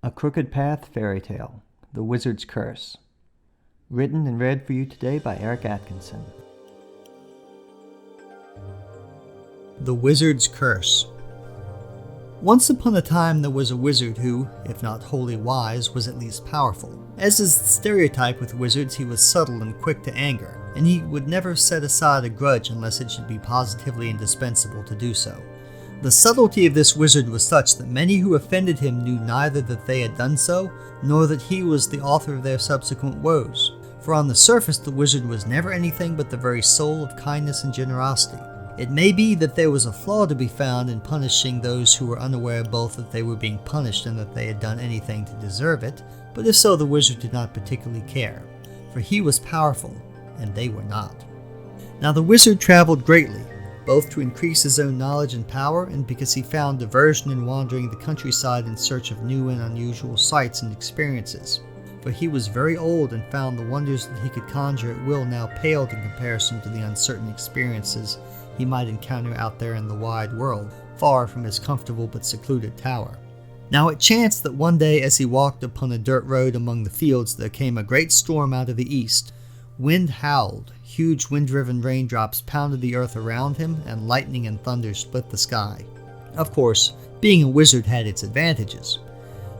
A Crooked Path Fairy Tale, The Wizard's Curse. Written and read for you today by Eric Atkinson. The Wizard's Curse. Once upon a time there was a wizard who, if not wholly wise, was at least powerful. As is the stereotype with wizards, he was subtle and quick to anger, and he would never set aside a grudge unless it should be positively indispensable to do so. The subtlety of this wizard was such that many who offended him knew neither that they had done so, nor that he was the author of their subsequent woes. For on the surface the wizard was never anything but the very soul of kindness and generosity. It may be that there was a flaw to be found in punishing those who were unaware both that they were being punished and that they had done anything to deserve it, but if so the wizard did not particularly care, for he was powerful, and they were not. Now the wizard traveled greatly, both to increase his own knowledge and power, and because he found diversion in wandering the countryside in search of new and unusual sights and experiences. For he was very old and found the wonders that he could conjure at will now paled in comparison to the uncertain experiences he might encounter out there in the wide world, far from his comfortable but secluded tower. Now it chanced that one day as he walked upon a dirt road among the fields there came a great storm out of the east. Wind howled, huge wind-driven raindrops pounded the earth around him, and lightning and thunder split the sky. Of course, being a wizard had its advantages.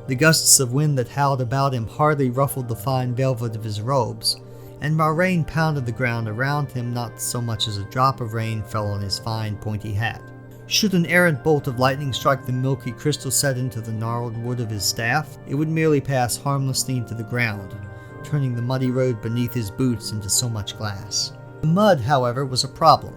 The gusts of wind that howled about him hardly ruffled the fine velvet of his robes, and while rain pounded the ground around him, not so much as a drop of rain fell on his fine pointy hat. Should an errant bolt of lightning strike the milky crystal set into the gnarled wood of his staff, it would merely pass harmlessly into the ground, turning the muddy road beneath his boots into so much glass. The mud, however, was a problem.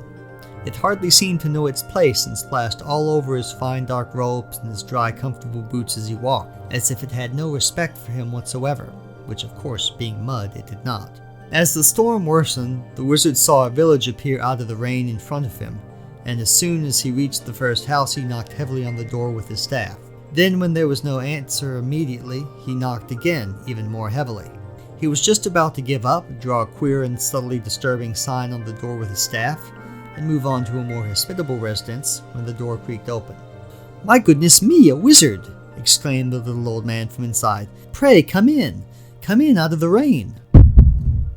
It hardly seemed to know its place and splashed all over his fine dark robes and his dry comfortable boots as he walked, as if it had no respect for him whatsoever, which of course, being mud, it did not. As the storm worsened, the wizard saw a village appear out of the rain in front of him, and as soon as he reached the first house he knocked heavily on the door with his staff. Then when there was no answer immediately, he knocked again, even more heavily. He was just about to give up, draw a queer and subtly disturbing sign on the door with his staff, and move on to a more hospitable residence when the door creaked open. "My goodness me, a wizard!" exclaimed the little old man from inside. "Pray, come in! Come in out of the rain!"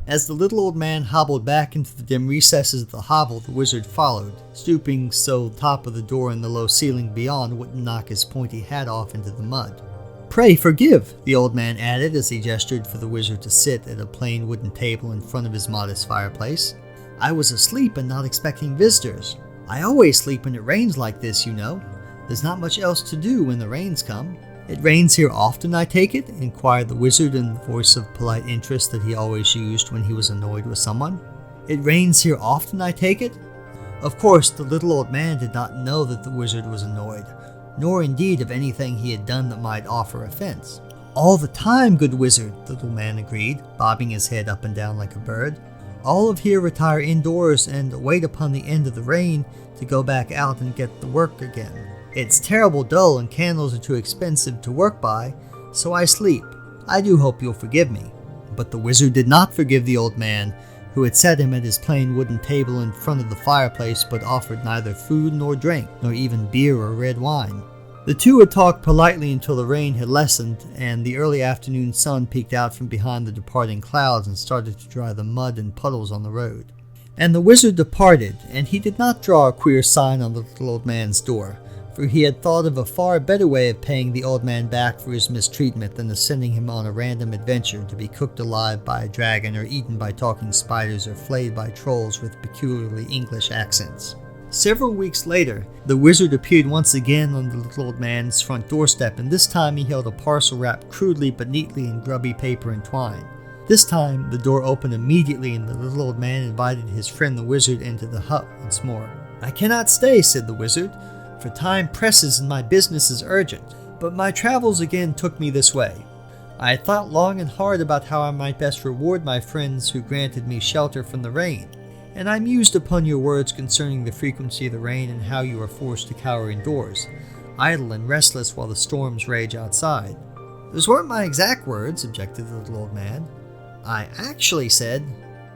As the little old man hobbled back into the dim recesses of the hovel, the wizard followed, stooping so the top of the door and the low ceiling beyond wouldn't knock his pointy hat off into the mud. "Pray forgive," the old man added as he gestured for the wizard to sit at a plain wooden table in front of his modest fireplace. "I was asleep and not expecting visitors. I always sleep when it rains like this, you know. There's not much else to do when the rains come." "It rains here often, I take it?" inquired the wizard in the voice of polite interest that he always used when he was annoyed with someone. "It rains here often, I take it?" Of course, the little old man did not know that the wizard was annoyed, nor indeed of anything he had done that might offer offense. "All the time, good wizard," the little man agreed, bobbing his head up and down like a bird. "All of here retire indoors and wait upon the end of the rain to go back out and get the work again. It's terrible dull and candles are too expensive to work by, so I sleep. I do hope you'll forgive me." But the wizard did not forgive the old man, who had set him at his plain wooden table in front of the fireplace but offered neither food nor drink, nor even beer or red wine. The two had talked politely until the rain had lessened and the early afternoon sun peeked out from behind the departing clouds and started to dry the mud and puddles on the road. And the wizard departed, and he did not draw a queer sign on the little old man's door, for he had thought of a far better way of paying the old man back for his mistreatment than of sending him on a random adventure to be cooked alive by a dragon or eaten by talking spiders or flayed by trolls with peculiarly English accents. Several weeks later, the wizard appeared once again on the little old man's front doorstep, and this time he held a parcel wrapped crudely but neatly in grubby paper and twine. This time, the door opened immediately and the little old man invited his friend the wizard into the hut once more. "I cannot stay," said the wizard, "for time presses and my business is urgent, but my travels again took me this way. I had thought long and hard about how I might best reward my friends who granted me shelter from the rain, and I mused upon your words concerning the frequency of the rain and how you are forced to cower indoors, idle and restless while the storms rage outside." "Those weren't my exact words," objected the little old man. "I actually said—"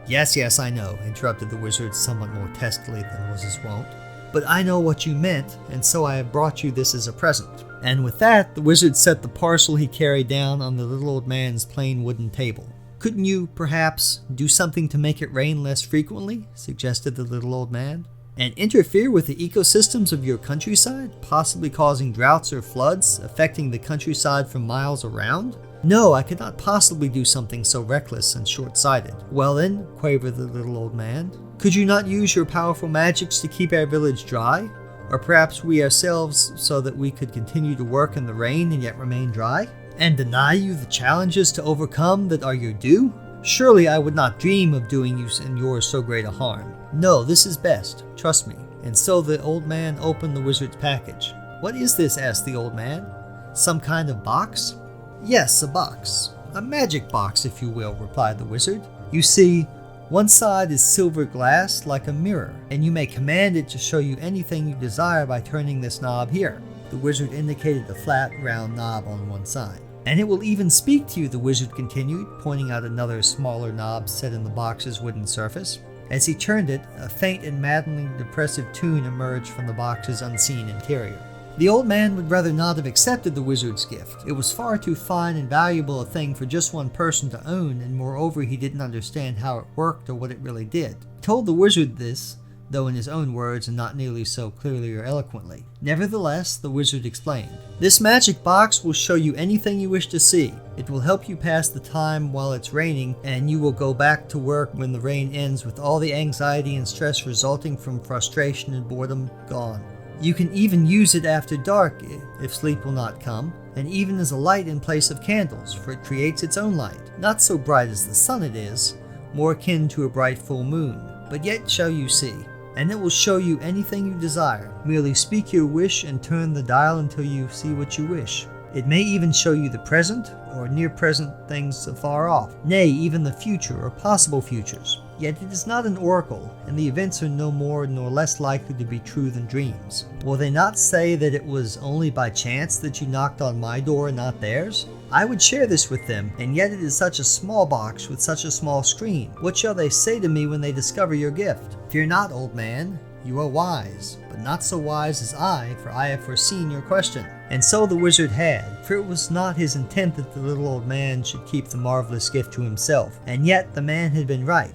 Yes, I know," interrupted the wizard somewhat more testily than was his wont. but I know what you meant, and so I have brought you this as a present." And with that, the wizard set the parcel he carried down on the little old man's plain wooden table. "Couldn't you, perhaps, do something to make it rain less frequently?" suggested the little old man. "And interfere with the ecosystems of your countryside, possibly causing droughts or floods, affecting the countryside for miles around?" "No, I could not possibly do something so reckless and short-sighted." "Well then," quavered the little old man, "could you not use your powerful magics to keep our village dry? Or perhaps we ourselves, so that we could continue to work in the rain and yet remain dry? And deny you the challenges to overcome that are your due? Surely I would not dream of doing you and yours so great a harm. No, this is best, trust me." And so the old man opened the wizard's package. "What is this?" asked the old man. "Some kind of box?" "Yes, a box. A magic box, if you will," replied the wizard. "You see, one side is silver glass like a mirror, and you may command it to show you anything you desire by turning this knob here." The wizard indicated the flat, round knob on one side. "And it will even speak to you," the wizard continued, pointing out another smaller knob set in the box's wooden surface. As he turned it, a faint and maddeningly depressive tune emerged from the box's unseen interior. The old man would rather not have accepted the wizard's gift. It was far too fine and valuable a thing for just one person to own, and moreover he didn't understand how it worked or what it really did. He told the wizard this, though in his own words and not nearly so clearly or eloquently. Nevertheless, the wizard explained, "This magic box will show you anything you wish to see. It will help you pass the time while it's raining, and you will go back to work when the rain ends with all the anxiety and stress resulting from frustration and boredom gone. You can even use it after dark if sleep will not come, and even as a light in place of candles, for it creates its own light. Not so bright as the sun it is, more akin to a bright full moon, but yet shall you see. And it will show you anything you desire. Merely speak your wish and turn the dial until you see what you wish. It may even show you the present or near-present things afar off, nay, even the future or possible futures. Yet it is not an oracle, and the events are no more nor less likely to be true than dreams. Will they not say that it was only by chance that you knocked on my door and not theirs? I would share this with them, and yet it is such a small box with such a small screen. What shall they say to me when they discover your gift? Fear not, old man. You are wise, but not so wise as I, for I have foreseen your question." And so the wizard had, for it was not his intent that the little old man should keep the marvelous gift to himself. And yet the man had been right.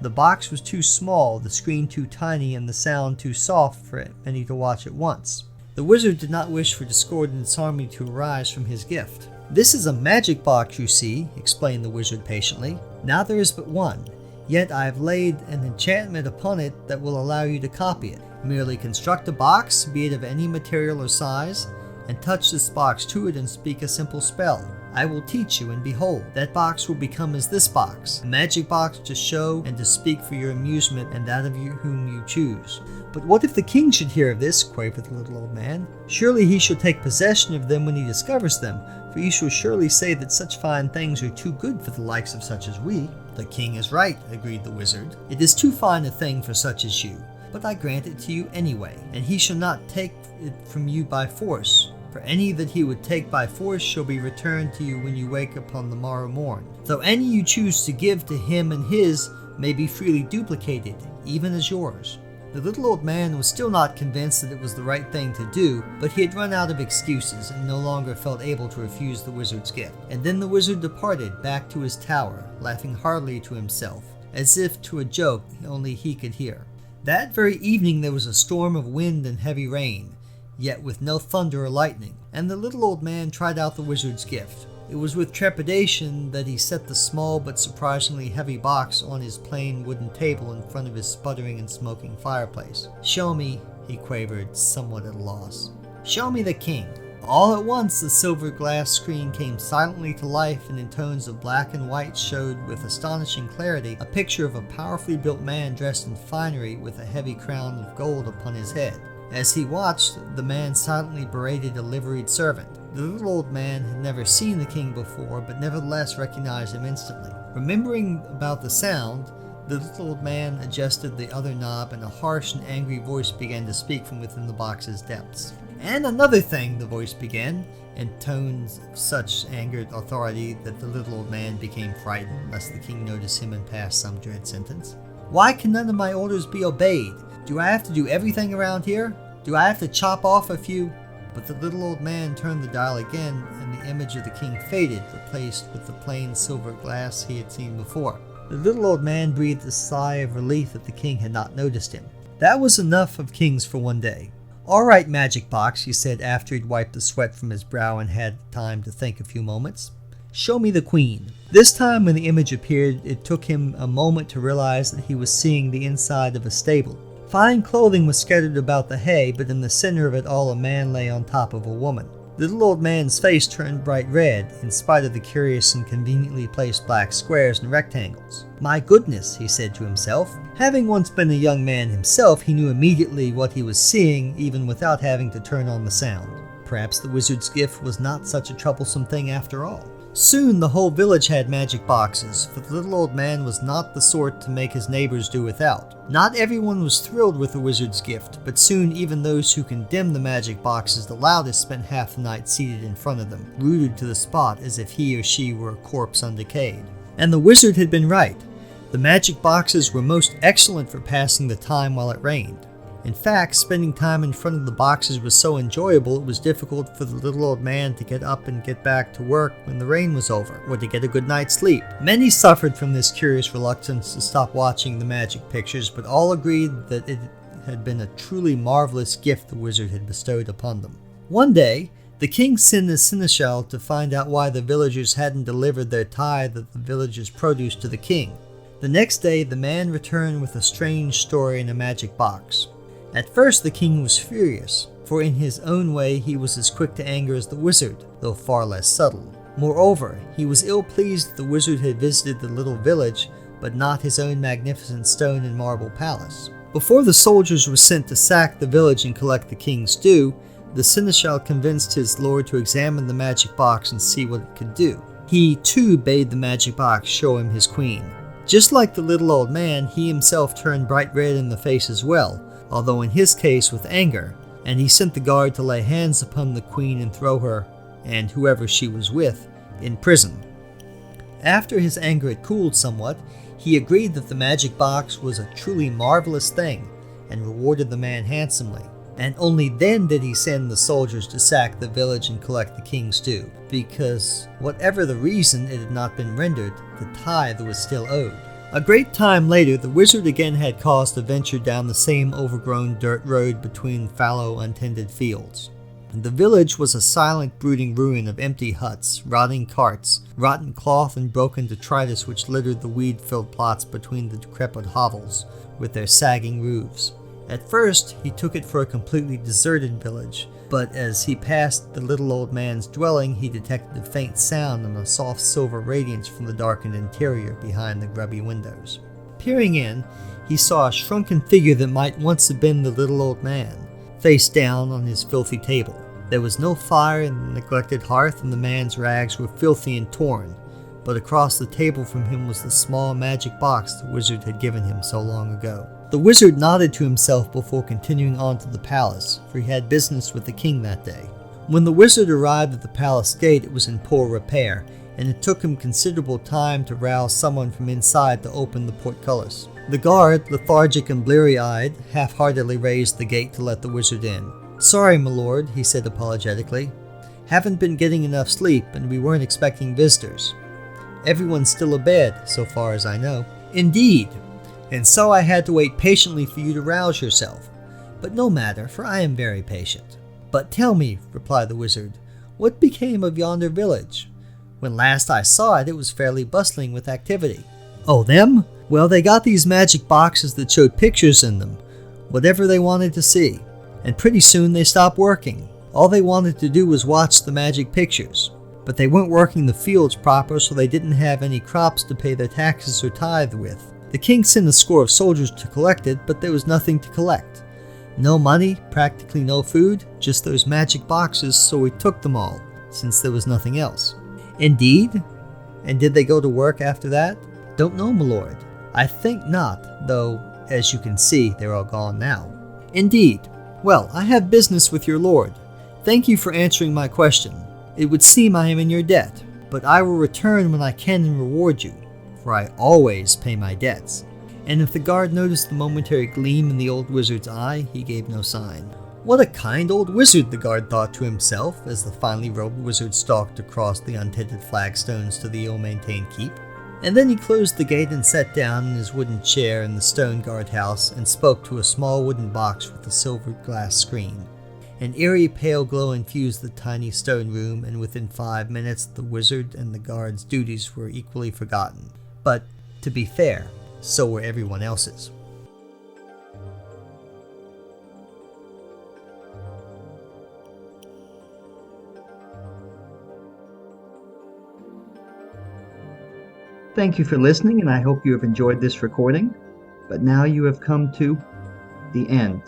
The box was too small, the screen too tiny, and the sound too soft for many to watch at once. The wizard did not wish for discord and disharmony to arise from his gift. "This is a magic box, you see," explained the wizard patiently. "Now there is but one, yet I have laid an enchantment upon it that will allow you to copy it. Merely construct a box, be it of any material or size, and touch this box to it and speak a simple spell. I will teach you, and behold, that box will become as this box, a magic box to show and to speak for your amusement and that of you whom you choose." "But what if the king should hear of this?" quavered the little old man. "Surely he shall take possession of them when he discovers them, for he shall surely say that such fine things are too good for the likes of such as we." "The king is right," agreed the wizard. "It is too fine a thing for such as you, but I grant it to you anyway, and he shall not take it from you by force. For any that he would take by force shall be returned to you when you wake upon the morrow morn. Though any you choose to give to him and his may be freely duplicated, even as yours." The little old man was still not convinced that it was the right thing to do, but he had run out of excuses and no longer felt able to refuse the wizard's gift. And then the wizard departed back to his tower, laughing heartily to himself, as if to a joke only he could hear. That very evening there was a storm of wind and heavy rain, yet with no thunder or lightning, and the little old man tried out the wizard's gift. It was with trepidation that he set the small but surprisingly heavy box on his plain wooden table in front of his sputtering and smoking fireplace. "Show me," he quavered, somewhat at a loss. "Show me the king." All at once the silver glass screen came silently to life and in tones of black and white showed with astonishing clarity a picture of a powerfully built man dressed in finery with a heavy crown of gold upon his head. As he watched, the man silently berated a liveried servant. The little old man had never seen the king before, but nevertheless recognized him instantly. Remembering about the sound, the little old man adjusted the other knob, and a harsh and angry voice began to speak from within the box's depths. "And another thing," the voice began, in tones of such angered authority that the little old man became frightened, lest the king notice him and pass some dread sentence. "Why can none of my orders be obeyed? Do I have to do everything around here? Do I have to chop off a few? But the little old man turned the dial again, and the image of the king faded, replaced with the plain silver glass he had seen before. The little old man breathed a sigh of relief that the king had not noticed him. That was enough of kings for one day. "All right, magic box," he said after he'd wiped the sweat from his brow and had time to think a few moments. "Show me the queen." This time when the image appeared, it took him a moment to realize that he was seeing the inside of a stable. Fine clothing was scattered about the hay, but in the center of it all a man lay on top of a woman. The little old man's face turned bright red, in spite of the curious and conveniently placed black squares and rectangles. "My goodness," he said to himself. Having once been a young man himself, he knew immediately what he was seeing, even without having to turn on the sound. Perhaps the wizard's gift was not such a troublesome thing after all. Soon the whole village had magic boxes, for the little old man was not the sort to make his neighbors do without. Not everyone was thrilled with the wizard's gift, but soon even those who condemned the magic boxes the loudest spent half the night seated in front of them, rooted to the spot as if he or she were a corpse undecayed. And the wizard had been right. The magic boxes were most excellent for passing the time while it rained. In fact, spending time in front of the boxes was so enjoyable it was difficult for the little old man to get up and get back to work when the rain was over, or to get a good night's sleep. Many suffered from this curious reluctance to stop watching the magic pictures, but all agreed that it had been a truly marvelous gift the wizard had bestowed upon them. One day, the king sent a seneschal to find out why the villagers hadn't delivered their tithe of the village's produce to the king. The next day, the man returned with a strange story in a magic box. At first the king was furious, for in his own way he was as quick to anger as the wizard, though far less subtle. Moreover, he was ill-pleased that the wizard had visited the little village, but not his own magnificent stone and marble palace. Before the soldiers were sent to sack the village and collect the king's due, the seneschal convinced his lord to examine the magic box and see what it could do. He, too, bade the magic box show him his queen. Just like the little old man, he himself turned bright red in the face as well, although in his case with anger, and he sent the guard to lay hands upon the queen and throw her, and whoever she was with, in prison. After his anger had cooled somewhat, he agreed that the magic box was a truly marvelous thing, and rewarded the man handsomely. And only then did he send the soldiers to sack the village and collect the king's due, because, whatever the reason it had not been rendered, the tithe was still owed. A great time later, the wizard again had cause to venture down the same overgrown dirt road between fallow, untended fields. The village was a silent, brooding ruin of empty huts, rotting carts, rotten cloth and broken detritus which littered the weed-filled plots between the decrepit hovels, with their sagging roofs. At first, he took it for a completely deserted village, but as he passed the little old man's dwelling, he detected a faint sound and a soft silver radiance from the darkened interior behind the grubby windows. Peering in, he saw a shrunken figure that might once have been the little old man, face down on his filthy table. There was no fire in the neglected hearth, and the man's rags were filthy and torn, but across the table from him was the small magic box the wizard had given him so long ago. The wizard nodded to himself before continuing on to the palace, for he had business with the king that day. When the wizard arrived at the palace gate, it was in poor repair, and it took him considerable time to rouse someone from inside to open the portcullis. The guard, lethargic and bleary-eyed, half-heartedly raised the gate to let the wizard in. "Sorry, my lord," he said apologetically. "Haven't been getting enough sleep, and we weren't expecting visitors. Everyone's still abed, so far as I know." "Indeed! And so I had to wait patiently for you to rouse yourself. But no matter, for I am very patient." "But tell me," replied the wizard, "what became of yonder village? When last I saw it, it was fairly bustling with activity." "Oh, them? Well, they got these magic boxes that showed pictures in them, whatever they wanted to see. And pretty soon they stopped working. All they wanted to do was watch the magic pictures. But they weren't working the fields proper, so they didn't have any crops to pay their taxes or tithe with. The king sent a score of soldiers to collect it, but there was nothing to collect. No money, practically no food, just those magic boxes, so we took them all, since there was nothing else." "Indeed? And did they go to work after that?" "Don't know, my lord. I think not, though, as you can see, they're all gone now." "Indeed. Well, I have business with your lord. Thank you for answering my question. It would seem I am in your debt, but I will return when I can and reward you, for I always pay my debts." and if the guard noticed the momentary gleam in the old wizard's eye, he gave no sign. What a kind old wizard, the guard thought to himself as the finely robed wizard stalked across the untented flagstones to the ill-maintained keep. And then he closed the gate and sat down in his wooden chair in the stone guardhouse and spoke to a small wooden box with a silvered glass screen. An eerie pale glow infused the tiny stone room, and within 5 minutes the wizard and the guard's duties were equally forgotten. But, to be fair, so were everyone else's. Thank you for listening, and I hope you have enjoyed this recording. But now you have come to the end.